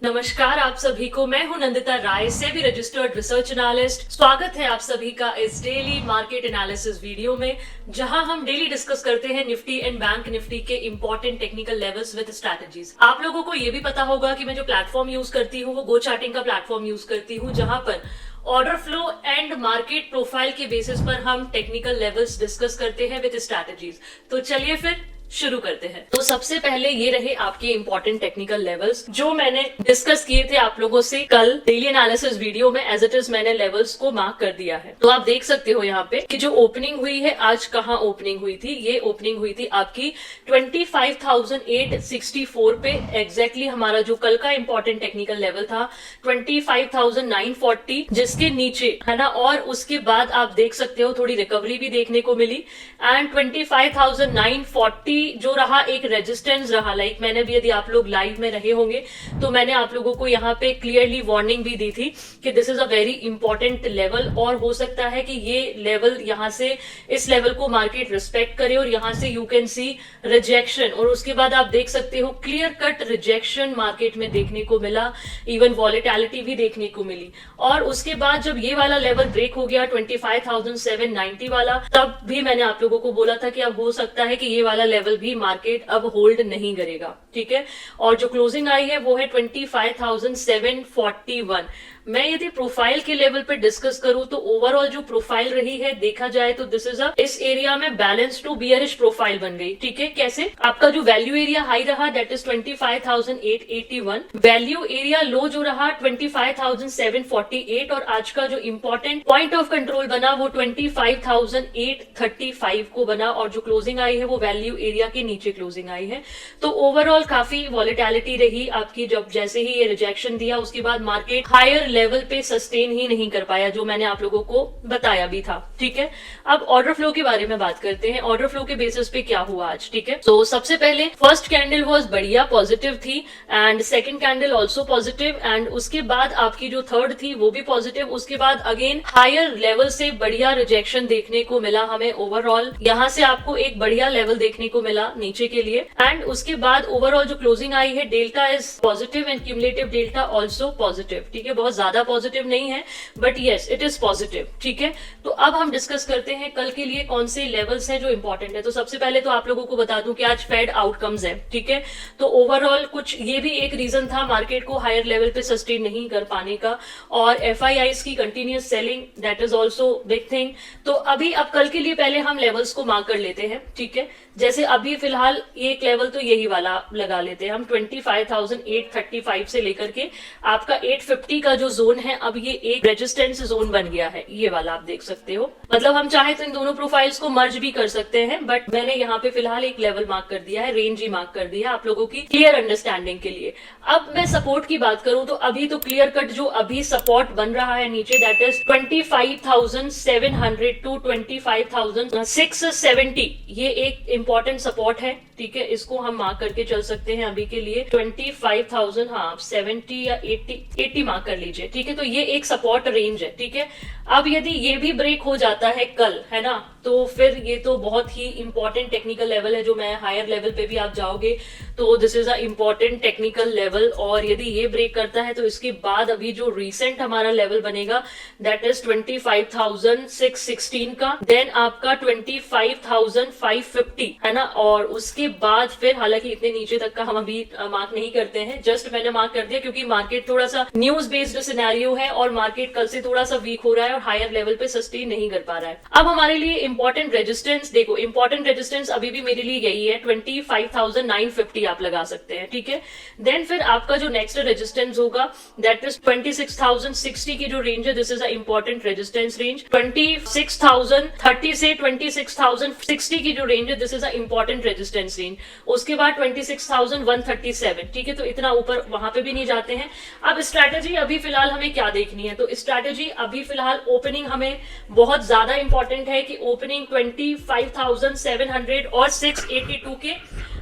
नमस्कार आप सभी को। मैं हूं नंदिता राय, सेबी रजिस्टर्ड रिसर्च एनालिस्ट। स्वागत है आप सभी का इस डेली मार्केट एनालिसिस वीडियो में, जहां हम डेली डिस्कस करते हैं निफ्टी एंड बैंक निफ्टी के important technical levels with strategies. आप लोगों को ये भी पता होगा कि मैं जो प्लेटफॉर्म यूज करती हूँ वो गो चार्टिंग का प्लेटफॉर्म यूज करती हूँ, जहां पर order flow and market profile के बेसिस पर हम टेक्निकल लेवल्स डिस्कस करते हैं विद स्ट्रैटेजीज। तो चलिए फिर शुरू करते हैं। तो सबसे पहले ये रहे आपके इंपॉर्टेंट टेक्निकल लेवल्स जो मैंने डिस्कस किए थे आप लोगों से कल डेली एनालिसिस वीडियो में। एज इट इज मैंने लेवल्स को मार्क कर दिया है। तो आप देख सकते हो यहाँ पे कि जो ओपनिंग हुई है, आज कहाँ ओपनिंग हुई थी? ये ओपनिंग हुई थी आपकी 25,864 पे। एग्जैक्टली हमारा जो कल का इंपॉर्टेंट टेक्निकल लेवल था 25,940, जिसके नीचे है ना। और उसके बाद आप देख सकते हो थोड़ी रिकवरी भी देखने को मिली एंड 25,940 जो रहा एक रेजिस्टेंस रहा। लाइक मैंने भी, यदि आप लोग लाइव में रहे होंगे तो मैंने आप लोगों को यहाँ पे क्लियरली वार्निंग भी दी थी कि this is a very important level, और हो सकता है कि ये लेवल यहाँ से, इस लेवल को मार्केट रिस्पेक्ट करे और यहाँ से यू कैन सी रिजेक्शन। और उसके बाद आप देख सकते हो क्लियर कट रिजेक्शन मार्केट में देखने को मिला, इवन वॉलेटिलिटी भी देखने को मिली। और उसके बाद जब ये वाला लेवल ब्रेक हो गया 25,790 वाला, तब भी मैंने आप लोगों को बोला था कि अब हो सकता है कि ये वाला लेवल भी मार्केट अब होल्ड नहीं करेगा, ठीक है। और जो क्लोजिंग आई है वो है 25,741। मैं यदि प्रोफाइल के लेवल पे डिस्कस करूं तो ओवरऑल जो प्रोफाइल रही है देखा जाए तो दिस इज अ, इस एरिया में बैलेंस टू बियरिश प्रोफाइल बन गई, ठीक है। कैसे? आपका जो वैल्यू एरिया हाई रहा that is 25,881, value area low जो रहा 25,748, और आज का जो इंपॉर्टेंट पॉइंट ऑफ कंट्रोल बना वो 25,835 को बना, और जो क्लोजिंग आई है वो वैल्यू एरिया के नीचे क्लोजिंग आई है। तो ओवरऑल काफी वॉलेटिलिटी रही आपकी। जब जैसे ही ये रिजेक्शन दिया उसके बाद मार्केट हायर लेवल पे सस्टेन ही नहीं कर पाया, जो मैंने आप लोगों को बताया भी था, ठीक है। अब ऑर्डर फ्लो के बारे में बात करते हैं। ऑर्डर फ्लो के बेसिस पे क्या हुआ आज, ठीक है। तो सबसे पहले फर्स्ट कैंडल वाज बढ़िया पॉजिटिव थी and second candle also positive, and उसके बाद आपकी जो थर्ड थी वो भी पॉजिटिव। उसके बाद अगेन हायर लेवल से बढ़िया रिजेक्शन देखने को मिला हमें ओवरऑल। यहाँ से आपको एक बढ़िया लेवल देखने को मिला नीचे के लिए, एंड उसके बाद ओवरऑल जो क्लोजिंग आई है delta is positive and cumulative delta also positive, ठीक है। बहुत ज्यादा पॉजिटिव नहीं है but yes it is positive, ठीक है। तो अब हम डिस्कस करते हैं कल के लिए कौन से लेवल्स हैं जो इंपॉर्टेंट है। तो सबसे पहले तो आप लोगों को बता दूं कि आज फेड आउटकम्स है, ठीक है। तो ओवरऑल कुछ ये भी एक रीजन था मार्केट को हायर लेवल पे सस्टेन नहीं कर पाने का, और एफआईआईज की continuous selling that is also big thing. तो अभी अब कल के लिए पहले हम लेवल्स को मार्क कर लेते हैं, ठीक है। जैसे अभी फिलहाल एक लेवल तो यही वाला लगा लेते हैं हम 25,835 से लेकर के आपका 850 का जो जोन है, अब ये एक रेजिस्टेंस जोन बन गया है, ये वाला आप देख सकते हो। मतलब हम चाहे तो इन दोनों प्रोफाइल्स को मर्ज भी कर सकते हैं, बट मैंने यहाँ पे फिलहाल एक लेवल मार्क कर दिया है, रेंज ही मार्क कर दिया आप लोगों की क्लियर अंडरस्टैंडिंग के लिए। अब मैं सपोर्ट की बात करूं तो अभी तो क्लियर कट जो अभी सपोर्ट बन रहा है नीचे दैट इज 25,700 टू 25,670, ये एक इंपॉर्टेंट सपोर्ट है, ठीक है। इसको हम मार्क करके चल सकते हैं अभी के लिए 25,000, हाँ 70 या 80 मार्क कर लीजिए, ठीक है। तो ये एक सपोर्ट रेंज है, ठीक है। अब यदि ये भी ब्रेक हो जाता है कल, है ना, तो फिर ये तो बहुत ही इंपॉर्टेंट टेक्निकल लेवल है जो मैं हायर लेवल पे भी आप जाओगे तो this is a important technical level. और यदि ये ब्रेक करता है तो इसके बाद अभी जो रिसेंट हमारा लेवल बनेगा दैट इज 25,616 का, देन आपका 25,550, है ना। और उसके बाद फिर हालांकि इतने नीचे तक का हम अभी मार्क नहीं करते हैं, जस्ट मैंने मार्क कर दिया क्योंकि मार्केट थोड़ा सा न्यूज बेस्ड सिनेरियो है और मार्केट कल से थोड़ा सा वीक हो रहा है और हायर लेवल पे सस्टेन नहीं कर पा रहा है। अब हमारे लिए इंपॉर्टेंट रेजिस्टेंस देखो, इंपॉर्टेंट रेजिस्टेंस अभी भी मेरे लिए यही है 25,950 आप लगा सकते हैं, ठीक है। देन फिर आपका जो नेक्स्ट रेजिस्टेंस होगा दैट इज 26,060 की जो रेंज है, this is a important resistance range. 26,030 से 26,060 की जो रेंज है this is a important resistance range. उसके बाद 26,137, ठीक है। तो इतना ऊपर वहां पे भी नहीं जाते हैं। अब स्ट्रैटेजी अभी फिलहाल हमें क्या देखनी है, तो स्ट्रैटेजी अभी फिलहाल ओपनिंग हमें बहुत ज्यादा इंपॉर्टेंट है कि ओपनिंग 25,700 और 682 के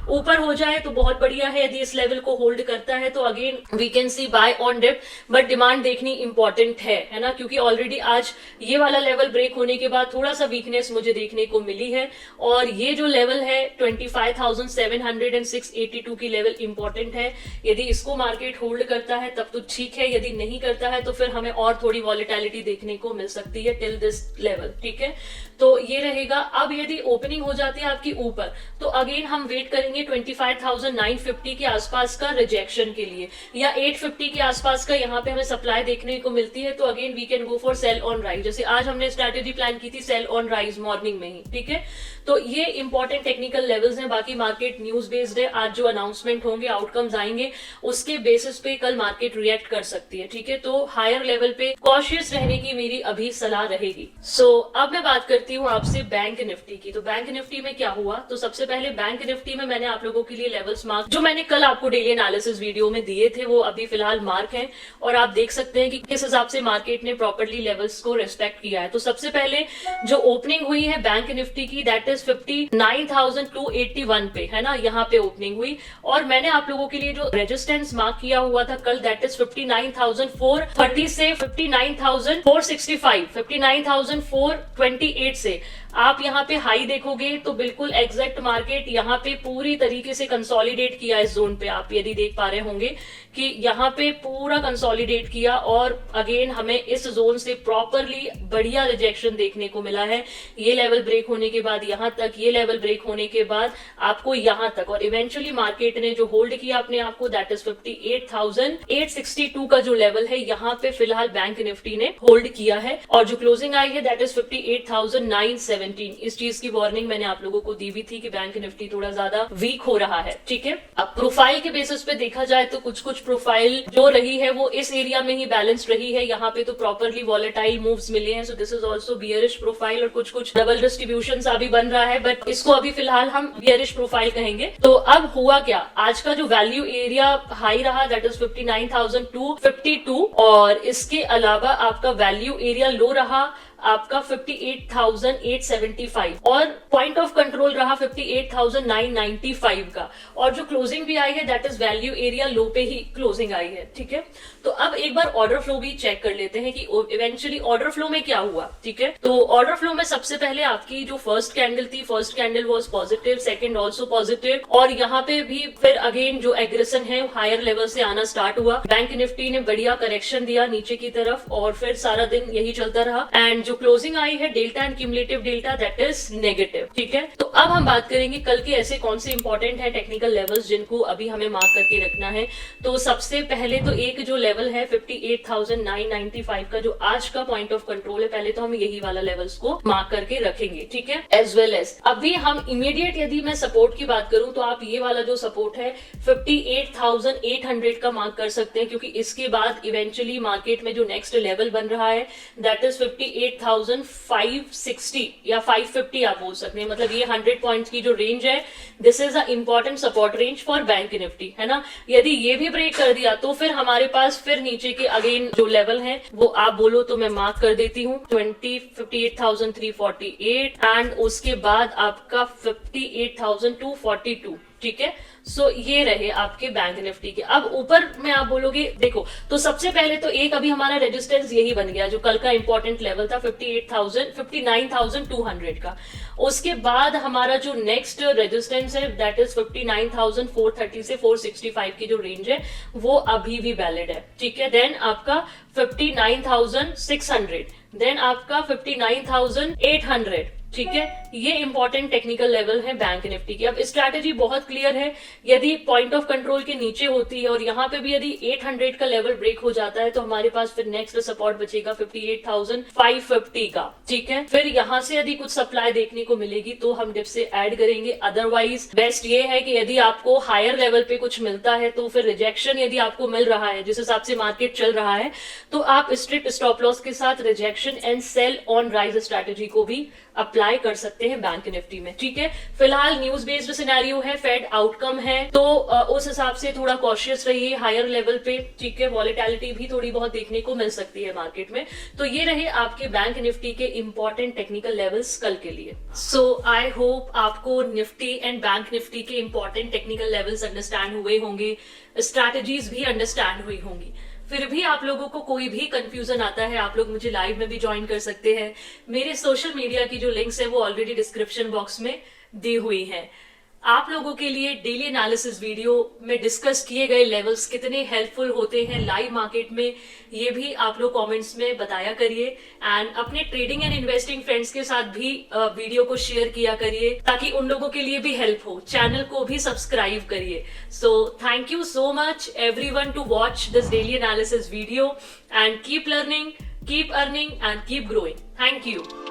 ऊपर हो जाए तो बहुत बढ़िया है, यदि इस लेवल को होल्ड करता है तो again we can see buy on dip, but demand देखनी इंपॉर्टेंट है ना, क्योंकि ऑलरेडी आज ये वाला लेवल ब्रेक होने के बाद थोड़ा सा वीकनेस मुझे देखने को मिली है, और ये जो लेवल है 25,700 एंड 682 की लेवल इंपॉर्टेंट है। यदि इसको मार्केट होल्ड करता है तब तो ठीक है, यदि नहीं करता है तो फिर हमें और थोड़ी वॉलेटिलिटी देखने को मिल सकती है टिल दिस लेवल, ठीक है। तो ये रहेगा। अब यदि ओपनिंग हो जाती है आपकी ऊपर, तो अगेन हम वेट करेंगे 25,950 के आसपास का रिजेक्शन के लिए, या 850 के आसपास का यहाँ पे हमें सप्लाई देखने को मिलती है, तो again we can go for sell on rise. जैसे आज हमने स्ट्रैटेजी प्लान की थी सेल ऑन राइज मॉर्निंग में ही, ठीक है। तो ये इंपॉर्टेंट टेक्निकल लेवल्स हैं। बाकी मार्केट न्यूज बेस्ड है, आज जो अनाउंसमेंट होंगे, आउटकम्स आएंगे, उसके बेसिस पे कल मार्केट रिएक्ट कर सकती है, ठीक है। तो हायर लेवल पे कॉशियस रहने की मेरी अभी सलाह रहेगी। अब मैं बात करती हूँ आपसे बैंक निफ्टी की। तो बैंक निफ्टी में क्या हुआ, तो सबसे पहले बैंक निफ्टी में मैंने आप लोगों के लिए लेवल्स मार्क, जो मैंने कल आपको डेली एनालिसिस वीडियो में दिए थे, वो अभी फिलहाल मार्क हैं, और आप देख सकते हैं कि किस हिसाब से मार्केट ने प्रॉपर्ली लेवल्स को रेस्पेक्ट किया है। तो सबसे पहले जो ओपनिंग हुई है बैंक निफ्टी की, दैट इज 59,281 पे, है ना, यहाँ पे ओपनिंग हुई, और मैंने आप लोगों के लिए जो रेजिस्टेंस मार्क किया हुआ था कल, दैट इज 59,430 से 59,465, 59,428 से आप यहाँ पे हाई देखोगे तो बिल्कुल एग्जैक्ट मार्केट यहाँ पे पूरी तरीके से कंसोलिडेट किया इस जोन पे। आप यदि देख पा रहे होंगे कि यहाँ पे पूरा कंसोलिडेट किया, और अगेन हमें इस जोन से प्रॉपरली बढ़िया रिजेक्शन देखने को मिला है। ये लेवल ब्रेक होने के बाद यहाँ तक, ये लेवल ब्रेक होने के बाद आपको यहाँ तक, और इवेंचुअली मार्केट ने जो होल्ड किया अपने आप को, दैट इज 58,862 का जो लेवल है, यहाँ पे फिलहाल बैंक निफ्टी ने होल्ड किया है, और जो क्लोजिंग आई है दैट इज 58,917। इस चीज की वार्निंग मैंने आप लोगों को दी भी थी कि बैंक निफ्टी थोड़ा ज्यादा वीक हो रहा है, ठीक है। अब प्रोफाइल के बेसिस पे देखा जाए तो कुछ प्रोफाइल जो रही है वो इस एरिया में ही बैलेंस्ड रही है। यहाँ पे तो प्रॉपरली वॉलेटाइल मूव्स मिले हैं, so this is also bearish profile, और कुछ डबल डिस्ट्रीब्यूशन अभी बन रहा है, बट इसको अभी फिलहाल हम बियरिश प्रोफाइल कहेंगे। तो अब हुआ क्या, आज का जो वैल्यू एरिया हाई रहा दैट इज 59,252, और इसके अलावा आपका वैल्यू एरिया लो रहा आपका 58,875, और पॉइंट ऑफ कंट्रोल रहा 58,995 का, और जो क्लोजिंग भी आई है that is value area low पे ही क्लोजिंग आई है, ठीक है। तो अब एक बार ऑर्डर फ्लो भी चेक कर लेते हैं कि इवेंचुअली ऑर्डर फ्लो में क्या हुआ, ठीक है। तो ऑर्डर फ्लो में सबसे पहले आपकी जो फर्स्ट कैंडल थी, first candle was positive, second also positive, और यहाँ पे भी फिर अगेन जो एग्रेशन है हायर लेवल से आना स्टार्ट हुआ। बैंक निफ्टी ने बढ़िया करेक्शन दिया नीचे की तरफ, और फिर सारा दिन यही चलता रहा, एंड जो क्लोजिंग आई है delta and cumulative delta that is negative, ठीक है। तो अब हम बात करेंगे कल के ऐसे कौन से इंपॉर्टेंट है टेक्निकल लेवल्स जिनको अभी हमें मार्क करके रखना है। तो सबसे पहले तो एक जो लेवल है 58,995 का, जो आज का पॉइंट ऑफ कंट्रोल है, पहले तो हम यही वाला लेवल्स को मार्क करके रखेंगे, ठीक है। एज वेल एज अभी हम इमीडिएट यदि मैं सपोर्ट की बात करूं तो आप ये वाला जो सपोर्ट है 58,800 का मार्क कर सकते हैं, क्योंकि इसके बाद इवेंचुअली मार्केट में जो नेक्स्ट लेवल बन रहा है दैट इज 58,560 या 550 आप बोल सकते हैं। मतलब ये 100 पॉइंट्स की जो रेंज है, this is a important support range for bank Nifty, है ना। यदि ये भी ब्रेक कर दिया तो फिर हमारे पास फिर नीचे के अगेन जो लेवल है वो आप बोलो तो मैं मार्क कर देती हूँ 58,348, एंड उसके बाद आपका 58,242, ठीक है। सो ये रहे आपके बैंक निफ्टी के। अब ऊपर में आप बोलोगे, देखो तो सबसे पहले तो एक अभी हमारा रेजिस्टेंस यही बन गया जो कल का इंपॉर्टेंट लेवल था 59,200 का। उसके बाद हमारा जो नेक्स्ट रेजिस्टेंस है दैट इज 59,430 से 465 की जो रेंज है वो अभी भी वैलिड है, ठीक है। देन आपका 59,600, देन आपका 59,800, ठीक है। ये इंपॉर्टेंट टेक्निकल लेवल है बैंक निफ्टी की। अब स्ट्रैटेजी बहुत क्लियर है, यदि पॉइंट ऑफ कंट्रोल के नीचे होती है और यहाँ पे भी यदि 800 का लेवल ब्रेक हो जाता है तो हमारे पास फिर नेक्स्ट सपोर्ट बचेगा 58,550 का, ठीक है। फिर यहाँ से यदि कुछ सप्लाई देखने को मिलेगी तो हम डिप से ऐड करेंगे, अदरवाइज बेस्ट ये है कि यदि आपको हायर लेवल पे कुछ मिलता है तो फिर रिजेक्शन यदि आपको मिल रहा है जिस हिसाब से मार्केट चल रहा है तो आप स्ट्रिक्ट स्टॉप लॉस के साथ rejection and sell on rise strategy को भी अप्लाई अप्लाई कर सकते हैं बैंक निफ्टी में। ठीक है, फिलहाल न्यूज बेस्ड सिनेरियो है, फेड आउटकम है, तो उस हिसाब से थोड़ा कॉशियस रहिए हायर लेवल पे। ठीक है, वॉलेटिलिटी भी थोड़ी बहुत देखने को मिल सकती है मार्केट में। तो ये रहे आपके बैंक निफ्टी के इंपॉर्टेंट टेक्निकल लेवल्स कल के लिए। सो आई होप आपको निफ्टी एंड बैंक निफ्टी के इंपॉर्टेंट टेक्निकल लेवल्स अंडरस्टैंड हुए होंगे, स्ट्रैटेजीज भी अंडरस्टैंड हुई होंगी। फिर भी आप लोगों को कोई भी कंफ्यूजन आता है, आप लोग मुझे लाइव में भी ज्वाइन कर सकते हैं। मेरे सोशल मीडिया की जो लिंक्स है वो ऑलरेडी डिस्क्रिप्शन बॉक्स में दी हुई है। आप लोगों के लिए डेली एनालिसिस वीडियो में डिस्कस किए गए लेवल्स कितने हेल्पफुल होते हैं लाइव मार्केट में, ये भी आप लोग कमेंट्स में बताया करिए। एंड अपने ट्रेडिंग एंड इन्वेस्टिंग फ्रेंड्स के साथ भी वीडियो को शेयर किया करिए ताकि उन लोगों के लिए भी हेल्प हो। चैनल को भी सब्सक्राइब करिए। So thank you so much everyone to watch this daily analysis video and keep learning, keep earning and keep growing. Thank you.